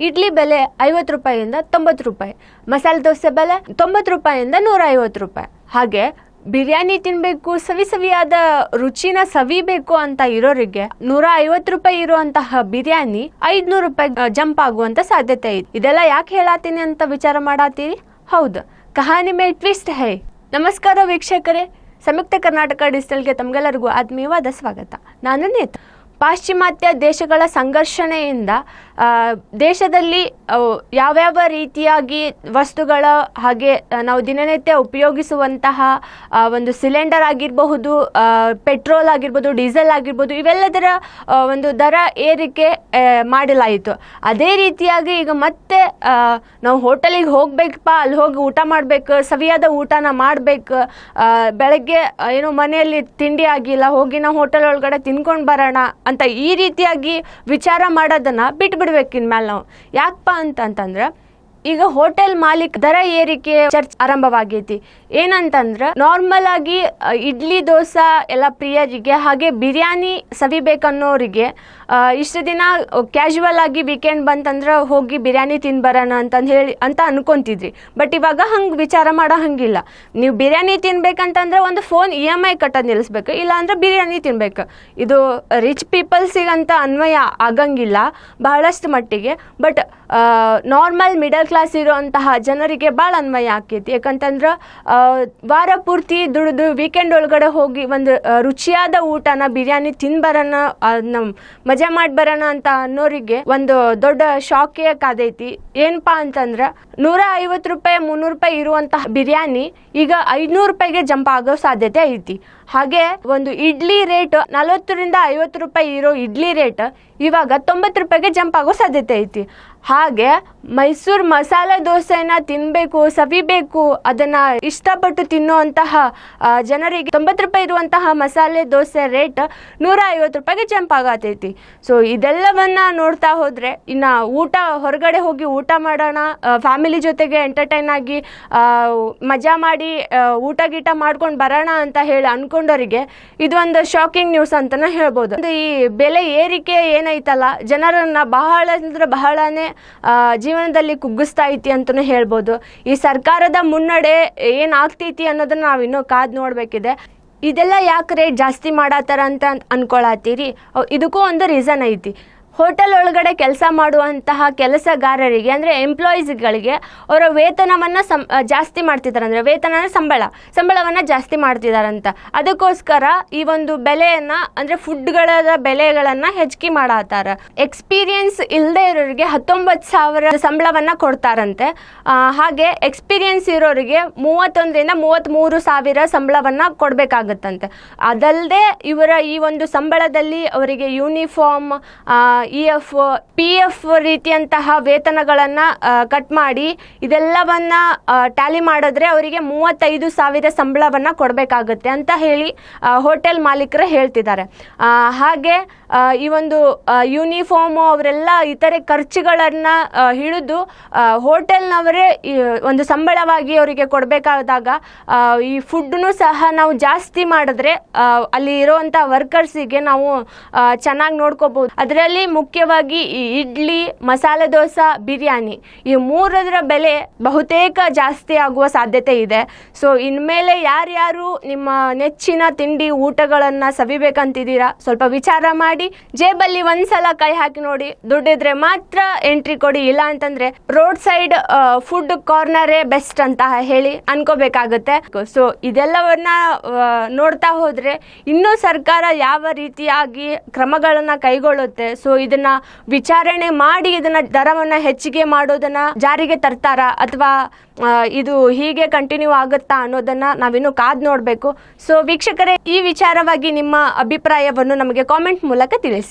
ಇಡ್ಲಿ ಬೆಲೆ 50 ರೂಪಾಯಿಯಿಂದ 90 ರೂಪಾಯಿ, ಮಸಾಲೆ ದೋಸೆ ಬೆಲೆ 90 ರೂಪಾಯಿಯಿಂದ 150 ರೂಪಾಯಿ. ಹಾಗೆ ಬಿರಿಯಾನಿ ತಿನ್ನಬೇಕು, ಸವಿಯಾದ ರುಚಿನ ಸವಿಬೇಕು ಅಂತ ಇರೋರಿಗೆ 150 ರೂಪಾಯಿ ಇರುವಂತಹ ಬಿರಿಯಾನಿ 500 ರೂಪಾಯಿ ಜಂಪ್ ಆಗುವಂತ ಸಾಧ್ಯತೆ ಇದೆ. ಇದೆಲ್ಲ ಯಾಕೆ ಹೇಳತ್ತೀನಿ ಅಂತ ವಿಚಾರ ಮಾಡತ್ತೀರಿ? ಹೌದು, ಕಹಾನಿ ಮೇ ಟ್ವಿಸ್ಟ್ ಹೈ. ನಮಸ್ಕಾರ ವೀಕ್ಷಕರೇ, ಸಂಯುಕ್ತ ಕರ್ನಾಟಕ ಡಿಜಿಟಲ್ಗೆ ತಮಗೆಲ್ಲರಿಗೂ ಆತ್ಮೀಯವಾದ ಸ್ವಾಗತ. ನಾನು ನೇತ್ರ. ಪಾಶ್ಚಿಮಾತ್ಯ ದೇಶಗಳ ಸಂಘರ್ಷಣೆಯಿಂದ ದೇಶದಲ್ಲಿ ಯಾವ್ಯಾವ ರೀತಿಯಾಗಿ ವಸ್ತುಗಳ ಹಾಗೆ ನಾವು ದಿನನಿತ್ಯ ಉಪಯೋಗಿಸುವಂತಹ ಒಂದು ಸಿಲಿಂಡರ್ ಆಗಿರಬಹುದು, ಪೆಟ್ರೋಲ್ ಆಗಿರ್ಬೋದು, ಡೀಸೆಲ್ ಆಗಿರ್ಬೋದು, ಇವೆಲ್ಲದರ ಒಂದು ದರ ಏರಿಕೆ ಮಾಡಲಾಯಿತು. ಅದೇ ರೀತಿಯಾಗಿ ಈಗ ಮತ್ತೆ ನಾವು ಹೋಟೆಲಿಗೆ ಹೋಗ್ಬೇಕಪ್ಪ, ಅಲ್ಲಿ ಹೋಗಿ ಊಟ ಮಾಡಬೇಕು, ಸವಿಯಾದ ಊಟನ ಮಾಡಬೇಕು, ಬೆಳಗ್ಗೆ ಏನೋ ಮನೆಯಲ್ಲಿ ತಿಂಡಿ ಆಗಿಲ್ಲ, ಹೋಗಿ ನಾವು ಹೋಟೆಲ್ ಒಳಗಡೆ ತಿನ್ಕೊಂಡು ಬರೋಣ ಅಂತ ಈ ರೀತಿಯಾಗಿ ವಿಚಾರ ಮಾಡೋದನ್ನ ಬಿಟ್ಬಿಡ್ಬೇಕು ಇನ್ಮೇಲೆ ನಾವು. ಯಾಕಪ್ಪ ಅಂತಂದ್ರೆ ಈಗ ಹೋಟೆಲ್ ಮಾಲೀಕ ದರ ಏರಿಕೆ ಚರ್ಚೆ ಆರಂಭವಾಗೈತಿ. ಏನಂತಂದ್ರೆ ನಾರ್ಮಲ್ ಆಗಿ ಇಡ್ಲಿ ದೋಸೆ ಎಲ್ಲ ಪ್ರಿಯರಿಗೆ ಹಾಗೆ ಬಿರಿಯಾನಿ ಸವಿಬೇಕನ್ನೋರಿಗೆ ಇಷ್ಟು ದಿನ ಕ್ಯಾಶುವಲ್ ಆಗಿ ವೀಕೆಂಡ್ ಬಂತಂದ್ರೆ ಹೋಗಿ ಬಿರಿಯಾನಿ ತಿನ್ಬರೋಣ ಅಂತ ಅನ್ಕೊಂತಿದ್ರಿ. ಬಟ್ ಇವಾಗ ಹಂಗೆ ವಿಚಾರ ಮಾಡೋ ಹಂಗಿಲ್ಲ. ನೀವು ಬಿರಿಯಾನಿ ತಿನ್ಬೇಕಂತಂದ್ರೆ ಒಂದು ಫೋನ್ EMI ಕಟ್ಟೋದು ನಿಲ್ಲಿಸ್ಬೇಕು, ಇಲ್ಲ ಅಂದ್ರೆ ಬಿರಿಯಾನಿ ತಿನ್ಬೇಕು. ಇದು ರಿಚ್ ಪೀಪಲ್ಸಿಗಂತ ಅನ್ವಯ ಆಗಂಗಿಲ್ಲ ಬಹಳಷ್ಟು ಮಟ್ಟಿಗೆ. ಬಟ್ ನಾರ್ಮಲ್ ಮಿಡಲ್ ಕ್ಲಾಸ್ ಇರುವಂತಹ ಜನರಿಗೆ ಭಾಳ ಅನ್ವಯ ಆಕೈತಿ. ಯಾಕಂತಂದ್ರೆ ವಾರ ಪೂರ್ತಿ ದುಡಿದು ವೀಕೆಂಡ್ ಒಳಗಡೆ ಹೋಗಿ ಒಂದು ರುಚಿಯಾದ ಊಟನ ಬಿರಿಯಾನಿ ತಿನ್ಬರೋಣ, ಮಜಾ ಮಾಡಿ ಬರೋಣ ಅಂತ ಅನ್ನೋರಿಗೆ ಒಂದು ದೊಡ್ಡ ಶಾಕೇ ಕಾದೈತಿ. ಏನಪ್ಪಾ ಅಂತಂದ್ರೆ 150 ರೂಪಾಯಿ 300 ರೂಪಾಯಿ ಇರುವಂತಹ ಬಿರಿಯಾನಿ ಈಗ 500 ರೂಪಾಯಿಗೆ ಜಂಪ್ ಆಗೋ ಸಾಧ್ಯತೆ ಐತಿ. ಹಾಗೆ ಒಂದು ಇಡ್ಲಿ ರೇಟ್ 40 ರಿಂದ 50 ರೂಪಾಯಿ ಇರೋ ಇಡ್ಲಿ ರೇಟ್ ಇವಾಗ 90 ರೂಪಾಯಿಗೆ ಜಂಪ್ ಆಗೋ ಸಾಧ್ಯತೆ ಐತಿ. ಹಾಗೆ ಮೈಸೂರು ಮಸಾಲೆ ದೋಸೆನ ತಿನ್ನಬೇಕು, ಸವಿಬೇಕು, ಅದನ್ನ ಇಷ್ಟಪಟ್ಟು ತಿನ್ನುವಂತಹ ಜನರಿಗೆ 90 ರೂಪಾಯಿ ಇರುವಂತಹ ಮಸಾಲೆ ದೋಸೆ ರೇಟ್ 150 ರೂಪಾಯಿಗೆ ಜಂಪ್ ಆಗತೈತಿ. ಸೊ ಇದೆಲ್ಲವನ್ನ ನೋಡ್ತಾ ಹೋದ್ರೆ ಇನ್ನ ಊಟ ಹೊರಗಡೆ ಹೋಗಿ ಊಟ ಮಾಡೋಣ, ಫ್ಯಾಮಿಲಿ ಜೊತೆಗೆ ಎಂಟರ್ಟೈನ್ ಆಗಿ ಮಜಾ ಮಾಡಿ ಊಟ ಮಾಡ್ಕೊಂಡು ಬರೋಣ ಅಂತ ಹೇಳಿ ಅನ್ಕೊಂಡವರಿಗೆ ಇದೊಂದು ಶಾಕಿಂಗ್ ನ್ಯೂಸ್ ಅಂತಾನೆ ಹೇಳ್ಬೋದು. ಈ ಬೆಲೆ ಏರಿಕೆ ಏನೈತಲ್ಲ ಜನರನ್ನ ಬಹಳ ಅಂದ್ರೆ ಬಹಳನೇ ಜೀವನದಲ್ಲಿ ಕುಗ್ಗಿಸ್ತಾ ಐತಿ ಅಂತಾನು ಹೇಳ್ಬೋದು. ಈ ಸರ್ಕಾರದ ಮುನ್ನಡೆ ಏನಾಗ್ತೈತಿ ಅನ್ನೋದನ್ನ ನಾವು ಇನ್ನೂ ಕಾದ್ ನೋಡ್ಬೇಕಿದೆ. ಇದೆಲ್ಲ ಯಾಕೆ ರೇಟ್ ಜಾಸ್ತಿ ಮಾಡತ್ತಾರ ಅಂತ ಅನ್ಕೊಳತ್ತೀರಿ? ಇದಕ್ಕೂ ಒಂದು ರೀಸನ್ ಐತಿ. ಹೋಟೆಲ್ ಒಳಗಡೆ ಕೆಲಸ ಮಾಡುವಂತಹ ಕೆಲಸಗಾರರಿಗೆ ಅಂದರೆ ಎಂಪ್ಲಾಯೀಸ್ಗಳಿಗೆ ಅವರ ವೇತನವನ್ನು ಜಾಸ್ತಿ ಮಾಡ್ತಿದ್ದಾರೆ. ಅಂದರೆ ವೇತನ ಸಂಬಳವನ್ನು ಜಾಸ್ತಿ ಮಾಡ್ತಿದ್ದಾರಂತ. ಅದಕ್ಕೋಸ್ಕರ ಈ ಒಂದು ಬೆಲೆಯನ್ನು ಅಂದರೆ ಫುಡ್ಗಳ ಬೆಲೆಗಳನ್ನು ಹೆಚ್ಚಿಗೆ ಮಾಡತ್ತಾರ. ಎಕ್ಸ್ಪೀರಿಯನ್ಸ್ ಇಲ್ಲದೆ ಇರೋರಿಗೆ 19,000 ಸಂಬಳವನ್ನು ಕೊಡ್ತಾರಂತೆ. ಹಾಗೆ ಎಕ್ಸ್ಪೀರಿಯನ್ಸ್ ಇರೋರಿಗೆ 31 ರಿಂದ 33,000 ಸಂಬಳವನ್ನು ಕೊಡಬೇಕಾಗತ್ತಂತೆ. ಅದಲ್ಲದೆ ಇವರ ಈ ಒಂದು ಸಂಬಳದಲ್ಲಿ ಅವರಿಗೆ ಯೂನಿಫಾರ್ಮ್, EF, PF ರೀತಿಯಂತಹ ವೇತನಗಳನ್ನು ಕಟ್ ಮಾಡಿ ಇದೆಲ್ಲವನ್ನ ಟ್ಯಾಲಿ ಮಾಡಿದ್ರೆ ಅವರಿಗೆ 35,000 ಸಂಬಳವನ್ನು ಕೊಡಬೇಕಾಗುತ್ತೆ ಅಂತ ಹೇಳಿ ಹೋಟೆಲ್ ಮಾಲೀಕರು ಹೇಳ್ತಿದ್ದಾರೆ. ಹಾಗೆ ಈ ಒಂದು ಯೂನಿಫಾರ್ಮು ಅವರೆಲ್ಲ ಇತರೆ ಖರ್ಚುಗಳನ್ನು ಹಿಡಿದು ಹೋಟೆಲ್ನವರೇ ಒಂದು ಸಂಬಳವಾಗಿ ಅವರಿಗೆ ಕೊಡಬೇಕಾದಾಗ ಈ ಫುಡ್ನು ಸಹ ನಾವು ಜಾಸ್ತಿ ಮಾಡಿದ್ರೆ ಅಲ್ಲಿ ಇರುವಂಥ ವರ್ಕರ್ಸಿಗೆ ನಾವು ಚೆನ್ನಾಗಿ ನೋಡ್ಕೋಬಹುದು. ಅದರಲ್ಲಿ ಮುಖ್ಯವಾಗಿ ಈ ಇಡ್ಲಿ, ಮಸಾಲೆ ದೋಸೆ, ಬಿರಿಯಾನಿ ಈ ಮೂರರ ಬೆಲೆ ಬಹುತೇಕ ಜಾಸ್ತಿ ಆಗುವ ಸಾಧ್ಯತೆ ಇದೆ. ಸೊ ಇನ್ಮೇಲೆ ಯಾರ್ಯಾರು ನಿಮ್ಮ ನೆಚ್ಚಿನ ತಿಂಡಿ ಊಟಗಳನ್ನು ಸವಿಬೇಕಂತಿದ್ದೀರಾ ಸ್ವಲ್ಪ ವಿಚಾರ ಮಾಡಿ ಜೇಬಲ್ಲಿ ಒಂದ್ಸಲ ಕೈ ಹಾಕಿ ನೋಡಿ. ದುಡ್ಡಿದ್ರೆ ಮಾತ್ರ ಎಂಟ್ರಿ ಕೊಡಿ, ಇಲ್ಲ ಅಂತಂದ್ರೆ ರೋಡ್ ಸೈಡ್ ಫುಡ್ ಕಾರ್ನರೇ ಬೆಸ್ಟ್ ಅಂತ ಹೇಳಿ ಅನ್ಕೋಬೇಕಾಗುತ್ತೆ. ಸೊ ಇದೆಲ್ಲವನ್ನ ನೋಡ್ತಾ ಹೋದ್ರೆ ಇನ್ನೂ ಸರ್ಕಾರ ಯಾವ ರೀತಿಯಾಗಿ ಕ್ರಮಗಳನ್ನ ಕೈಗೊಳ್ಳುತ್ತೆ, ಸೊ ಇದನ್ನ ವಿಚಾರಣೆ ಮಾಡಿ ಇದನ್ನ ದರವನ್ನ ಹೆಚ್ಚಿಗೆ ಮಾಡೋದನ್ನ ಜಾರಿಗೆ ತರ್ತಾರ ಅಥವಾ ಇದು ಹೀಗೆ ಕಂಟಿನ್ಯೂ ಆಗುತ್ತಾ ಅನ್ನೋದನ್ನ ನಾವಿನ್ನು ಕಾದ್ ನೋಡ್ಬೇಕು. ಸೊ ವೀಕ್ಷಕರೇ, ಈ ವಿಚಾರವಾಗಿ ನಿಮ್ಮ ಅಭಿಪ್ರಾಯವನ್ನು ನಮಗೆ ಕಾಮೆಂಟ್ ಮೂಲಕ ತಿಳಿಸಿ.